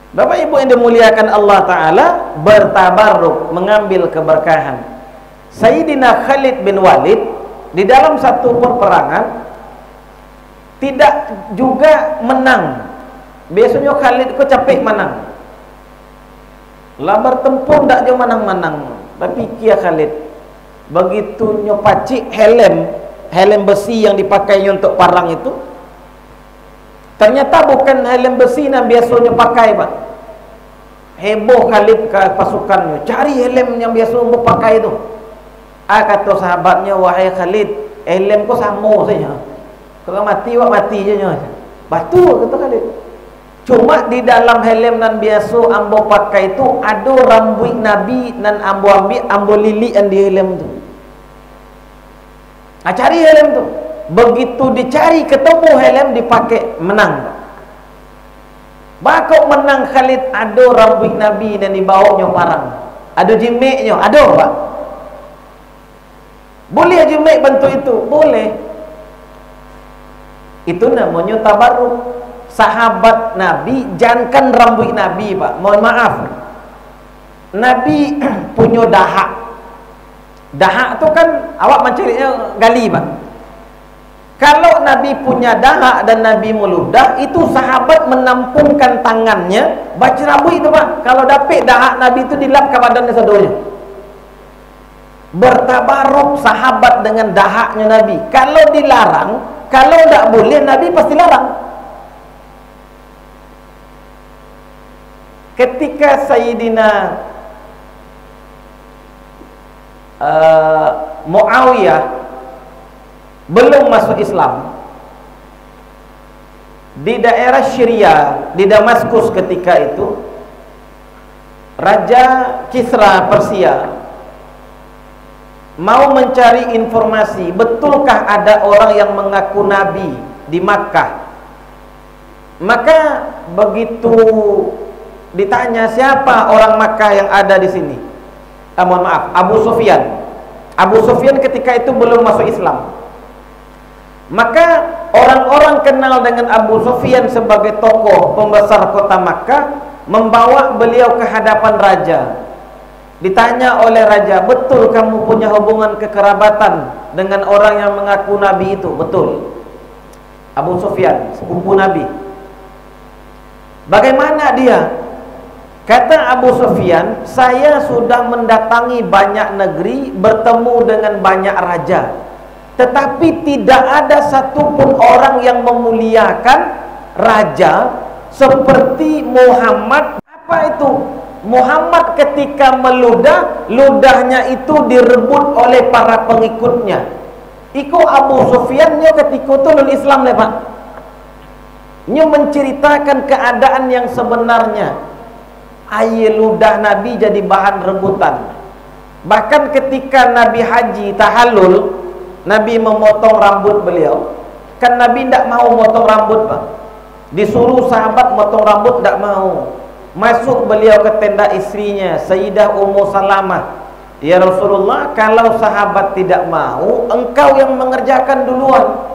Bapak Ibu yang dimuliakan Allah Ta'ala, bertabarruk, mengambil keberkahan. Sayyidina Khalid bin Walid di dalam satu peperangan tidak juga menang. Biasanya Khalid kok capek menang. Lah bertempur tak dia menang-menang. Tapi kia Khalid begitu nyopacik helm besi yang dipakainya untuk parang itu, ternyata bukan helm besi yang biasanya pakai, Pak. Heboh Khalid ke pasukannya, cari helm yang biasa umum pakai itu. Kata sahabatnya, wahai Khalid, helm kau sama saja. Kalau mati, wak mati saja. Betul, kata Khalid. Cuma di dalam helm nan biasa ambo pakai itu ada rambut Nabi nan ambo ambil, ambo lili yang di helm tu. Cari helm tu. Begitu dicari ketemu helm dipakai, menang. Bakok menang Khalid, ada rambut Nabi dan dibawanya parang. Ada jimiknya, ada, Pak. Boleh jimik bentuk itu? Boleh. Itu namanya tabarruk. Sahabat Nabi jangankan rambut Nabi, Pak. Mohon maaf. Nabi punya dahak. Dahak tu kan awak mencarinya gali, Pak. Kalau Nabi punya dahak dan Nabi meludah, itu sahabat menampungkan tangannya baca rambut itu, Pak. Kalau dapat dahak Nabi itu dilap ke badannya sadonya. Bertabaruk sahabat dengan dahaknya Nabi. Kalau dilarang, kalau tak boleh, Nabi pasti larang. Ketika Sayyidina Muawiyah belum masuk Islam, di daerah Syria, di Damaskus ketika itu, Raja Kisra Persia mau mencari informasi, betulkah ada orang yang mengaku Nabi di Makkah. Maka begitu ditanya siapa orang Makkah yang ada di sini, mohon maaf, Abu Sufyan. Abu Sufyan ketika itu belum masuk Islam. Maka orang-orang kenal dengan Abu Sufyan sebagai tokoh pembesar kota Makkah, membawa beliau ke hadapan raja. Ditanya oleh raja, betul kamu punya hubungan kekerabatan dengan orang yang mengaku Nabi itu? Betul. Abu Sufyan, sepupu Nabi. Bagaimana dia? Kata Abu Sufyan, saya sudah mendatangi banyak negeri, bertemu dengan banyak raja, tetapi tidak ada satupun orang yang memuliakan raja seperti Muhammad. Apa itu? Muhammad ketika meludah, ludahnya itu direbut oleh para pengikutnya. Iku Abu Sufyannya ketika itu non Islam le, Pak. Nya menceritakan keadaan yang sebenarnya. Air ludah Nabi jadi bahan rebutan. Bahkan ketika Nabi haji tahallul, Nabi memotong rambut beliau. Kan Nabi tidak mau motong rambut, Pak. Disuruh sahabat motong rambut, tidak mau. Masuk beliau ke tenda istrinya, Sayyidah Ummu Salamah. Ya Rasulullah, kalau sahabat tidak mau, engkau yang mengerjakan duluan.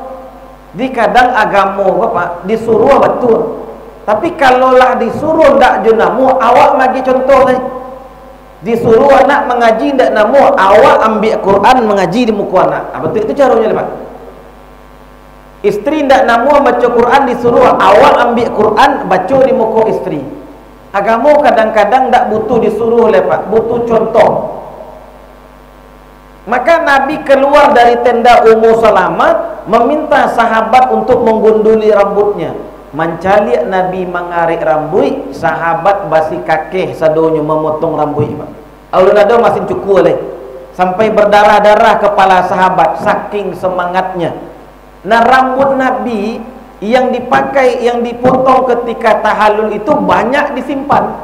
Di kadang agama, Pak, disuruh betul. Tapi kalaulah disuruh ndak junamu, awak bagi contoh ni. Disuruh anak mengaji ndak namu, awak ambil Quran mengaji di muka anak. Betul itu caranya, Pak. Istri ndak namu baca Quran, disuruh awak ambil Quran baca di muka istri. Agama kadang-kadang ndak butuh disuruh, Pak, butuh contoh. Maka Nabi keluar dari tenda Ummu Salamah, meminta sahabat untuk menggunduli rambutnya. Mencalik Nabi mengarik rambut, sahabat basi kakeh sadonya memotong rambut, Pak. Alun ada masih cukup leh. Sampai berdarah-darah kepala sahabat saking semangatnya. Nah, rambut Nabi yang dipakai, yang dipotong ketika tahallul itu banyak disimpan.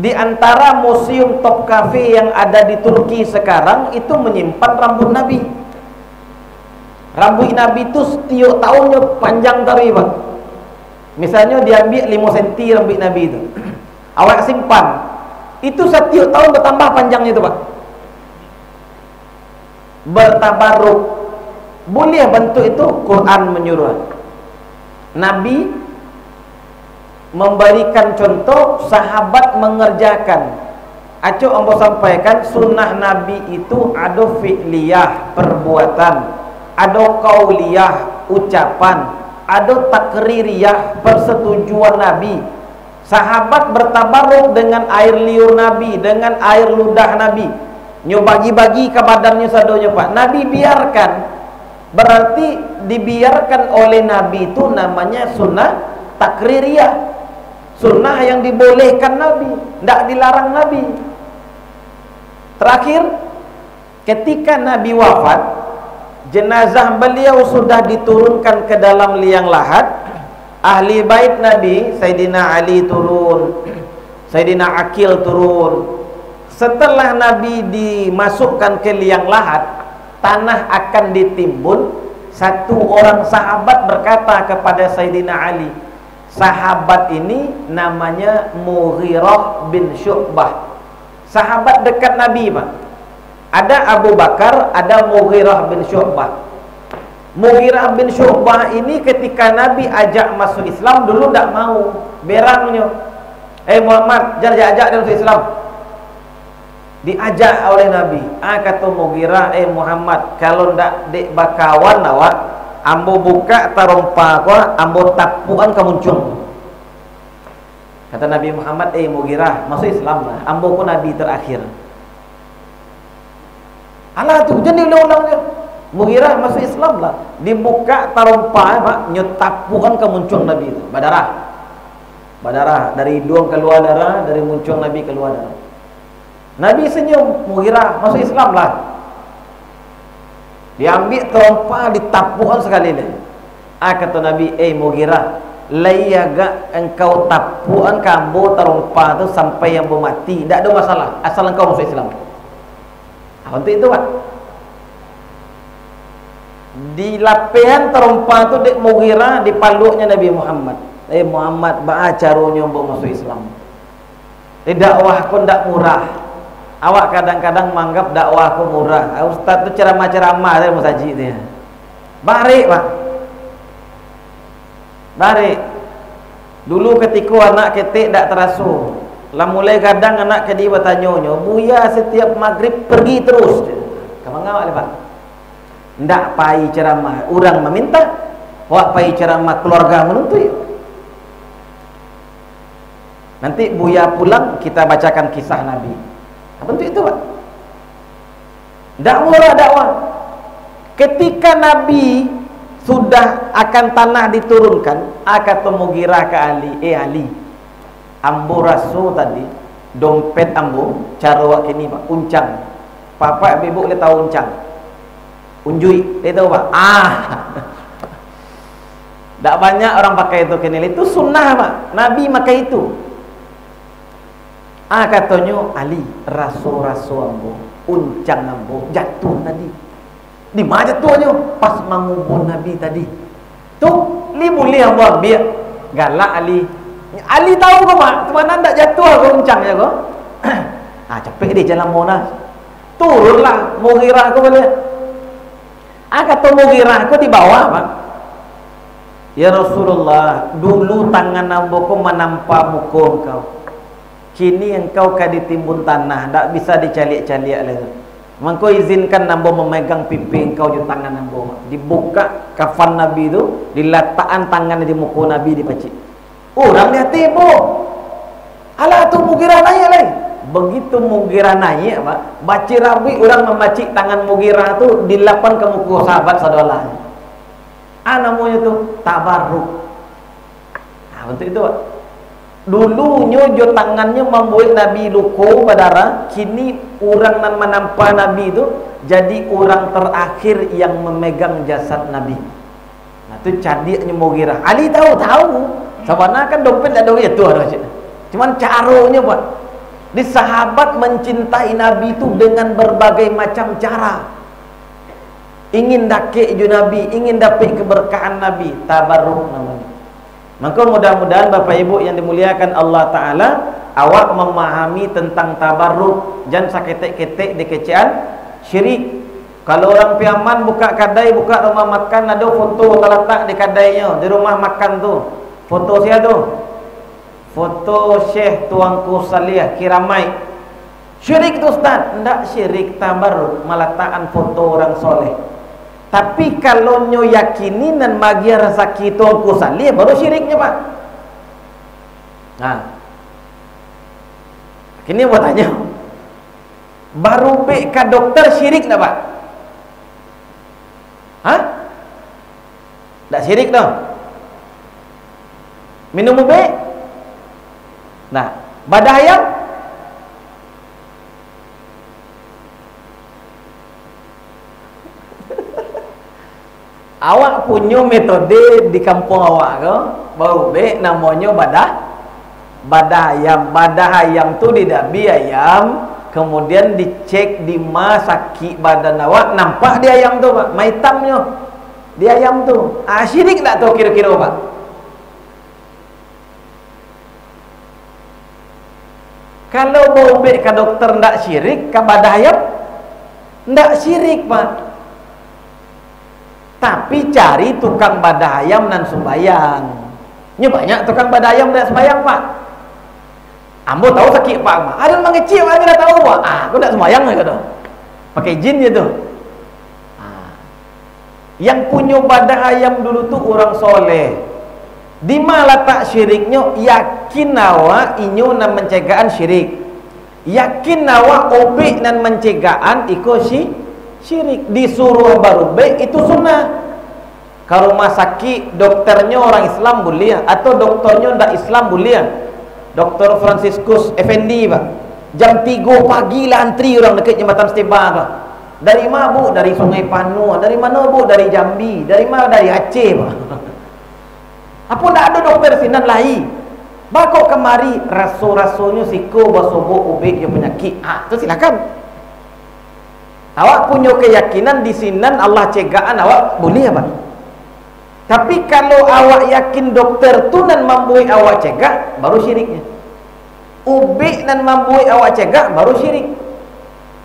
Di antara museum Topkapi yang ada di Turki sekarang itu menyimpan rambut Nabi. Rambut Nabi itu setiap tahunnya panjang tadi, Pak. Misalnya diambil 5 cm rambut Nabi itu, awak simpan, itu setiap tahun bertambah panjangnya itu, Pak. Bertabaruk, boleh bentuk itu. Quran menyuruh Nabi memberikan contoh sahabat mengerjakan. Acuk ambo sampaikan sunnah Nabi itu ada fi'liyah perbuatan, ada qauliyah ucapan, ada takririyah persetujuan Nabi. Sahabat bertabarruk dengan air liur Nabi, dengan air ludah Nabi. Nyo bagi-bagi ke badannya sadonya Pak. Nabi biarkan. Berarti dibiarkan oleh Nabi itu namanya sunnah takririyah. Sunnah yang dibolehkan Nabi, tidak dilarang Nabi. Terakhir, ketika Nabi wafat, jenazah beliau sudah diturunkan ke dalam liang lahat. Ahli bait Nabi, Sayyidina Ali turun, Sayyidina Aqil turun. Setelah Nabi dimasukkan ke liang lahat, tanah akan ditimbun. Satu orang sahabat berkata kepada Sayyidina Ali, sahabat ini namanya Mughirah bin Syu'bah, sahabat dekat Nabi Pak. Ada Abu Bakar, ada Mughirah bin Syu'bah. Mughirah bin Syu'bah ini ketika Nabi ajak masuk Islam dulu tidak mau, berangnya, Muhammad jangan ajak dia masuk Islam. Diajak oleh Nabi. Kata Mughirah, Muhammad, kalau ndak dek bakawan awak, ambo buka tarompa ko, ambo tapuan kemuncung. Kata Nabi Muhammad, Mughirah, masuk Islam lah. Ambo ko Nabi terakhir. Alah tu jadi ulang-ulang dia. Mughirah masuk Islam lah. Dibuka tarompa Pak, nyetapuan kemuncung Nabi itu. Berdarah. Berdarah dari hidung keluar darah, dari muncung Nabi keluar darah. Nabi senyum, Mughirah masuk Islam lah. Diambil terompa, ditapukan sekali ni. Kata Nabi, Mughirah, layaga engkau tapukan kambo terompa tu sampai yang bermati, tidak ada masalah, asal engkau masuk Islam. Untuk itu Pak, di lapihan terompa tu dek Mughirah, di paluknya Nabi Muhammad. Muhammad, baca caranya untuk masuk Islam. Dakwah pun tidak murah. Awak kadang-kadang menganggap dakwah aku murah. Ustaz tu ceramah-ceramah dia musajid dia. Barik Pak. Barik. Dulu ketika anak ketik tak terasa. Lah mulai kadang anak ke dia bertanya, "Buya setiap maghrib pergi terus." Kamu ngawak Pak. Ndak pai ceramah, orang meminta. Awak pai ceramah keluarga menuntut. Nanti Buya pulang kita bacakan kisah Nabi. Apa itu Pak? Dakwah dakwah. Ketika Nabi sudah akan tanah diturunkan, kata Mughirah ke Ali, Ali, ambo rasul tadi dompet ambo cara wak kini Pak, uncang. Papa ibu boleh tahu uncang. Unjui, dia tahu Pak. Tak banyak orang pakai itu kini. Itu sunnah Pak. Nabi pakai itu. Katanya Ali, rasul-rasul ambo, uncang ambo jatuh tadi. Di mana jatuhnya? Pas mengubur Nabi tadi. Tu, li boleh ambo ambil. Galak Ali. Ali tahu kau Mak, mana ndak jatuh aku uncangnya kau. Capek dia jalan Monas. Turunlah Mughirah kau boleh. Kata Mughirah kau di bawah Pak. Ya Rasulullah, dulu tangan ambo kau menampak muka kau. Kini engkau kadi timbun tanah, tak bisa dicaliak-caliak lagi. Mengkau izinkan ambo memegang pipi engkau di tangan ambo. Dibuka kafan Nabi itu, diletakkan tangan di muka Nabi dipacik. Orang lihat ibu. Alah tu Mughirah naik lagi. Begitu Mughirah naik, Pak, baca Rabi orang memacik tangan Mughirah tu dilapan ke muka sahabat saudara. Namanya tu tabarruk. Untuk itu Pak. Dulunya jo tangannya membuat Nabi luka berdarah, kini orang nan menampak Nabi itu jadi orang terakhir yang memegang jasad Nabi. Nah tu cadiknya Mughirah. Ali tahu. Sebenarnya kan dompet ada itu ada. Cuman caranya Pak. Di sahabat mencintai Nabi itu dengan berbagai macam cara. Ingin dakik ju Nabi, ingin dapat keberkahan Nabi, tabarruk namanya. Maka mudah-mudahan Bapak Ibu yang dimuliakan Allah Ta'ala, awak memahami tentang tabarruk. Jangan saketek-ketek di kecian syirik. Kalau orang piaman buka kadai, buka rumah makan, ada foto terletak di kadainya, di rumah makan tu. Foto siapa tu? foto Syekh tuanku Salih Kiramai. Syirik tu Ustaz? Enggak syirik, tabarruk, meletakkan foto orang soleh. Tapi kalau nyo yakini dan bagi rezeki tuanku Salih, baru syiriknya Pak. Nah, ini buat tanya, baru BK dokter syirik enggak Pak? Hah? Enggak syirik dong. Minum ube? Nah, badah ayam? Awak punya metode di kampung awak ke? Bau ube namanya badah ayam. Badah ayam tu didabi ayam, kemudian dicek di masaki badan awak, nampak di ayam tu Pak, maitamnya di ayam tu. Syirik tak tahu kira-kira Pak? Kalau bau bek ke dokter ndak syirik, ke badah ayam ndak syirik Pak. Tapi cari tukang badah ayam dan sembayang. Ini banyak tukang badah ayam dan sembayang Pak. Ambo tahu sakit Pak Mak. Ada orang kecil lagi dah tahu Pak. Aku ndak sembayang lagi tu. Pakai jin je tu. Yang punya badah ayam dulu tu orang soleh. Di mana letak syiriknya? Yakin awak inyo nan mencegahan syirik. Yakin awak obek nan mencegahan iko syirik. Disuruh baru baik itu sunnah. Kalau rumah sakit dokternya orang Islam boleh, atau dokternya ndak Islam boleh. Dr. Franciscus Effendi Pak. Jam 3 pagi lah antri orang dekat jembatan Steba Pak. Dari mana Bu? Dari Sungai Panu. Dari mana Bu? Dari Jambi. Dari mana? Dari Aceh Pak. Apa ndak ada dokter sinan lain? Bakok kemari rasul-rasulnya siko basobo ubik yang penyakit. Tu silakan. Awak punya keyakinan di sinan Allah cegaan awak boleh apa? Tapi kalau awak yakin dokter tu nan membuat awak cegah, baru syiriknya. Ubik nan membuat awak cegah, baru syirik.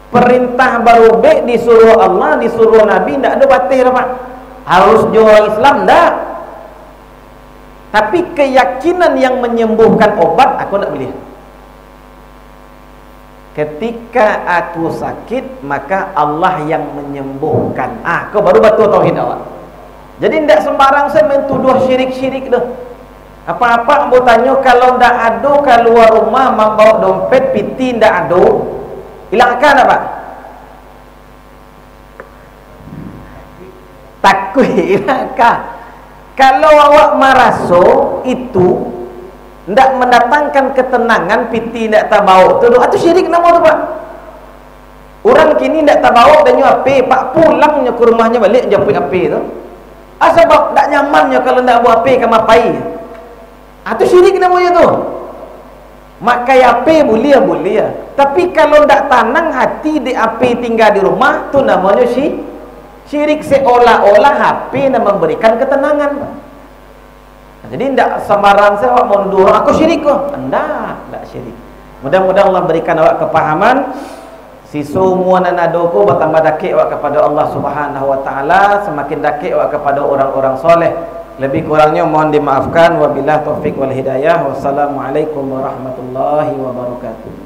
Perintah baru ubik disuruh Allah, disuruh Nabi, ndak ada batil Pak. Harus jual Islam ndak. Tapi keyakinan yang menyembuhkan obat aku ndak boleh. Ketika aku sakit, maka Allah yang menyembuhkan. Kau baru betul tauhid awak. Jadi tidak sembarang saya mentuduh syirik-syirik dah. Apa-apa ambo tanya, kalau ndak ada keluar rumah membawa dompet piti ndak ada, hilangkan apa? Takut hilangkan. Kalau awak maraso itu ndak mendatangkan ketenangan, piti ndak tabawa tu, atau syirik nama tu Pak. Orang kini ndak tabawa dan nyu ape, Pak pulangnya ke rumahnya balik jemput ape tu. Sebab ndak nyamannya kalau ndak buat ape ke mapai. Atau syirik namanya tu. Makai ape boleh. Tapi kalau ndak tanang hati di ape tinggal di rumah, tu namanya syirik, seolah-olah HP dan memberikan ketenangan. Jadi tidak sembarang saya awak mundur, aku syirik kok. Tidak syirik. Mudah-mudahan Allah berikan awak kepahaman. Si semua nanadoko bertambah dakik awak kepada Allah Subhanahu wa taala, semakin dakik awak kepada orang-orang soleh. Lebih kurangnya mohon dimaafkan. Wabillahi taufik wal hidayah. Wassalamualaikum warahmatullahi wabarakatuh.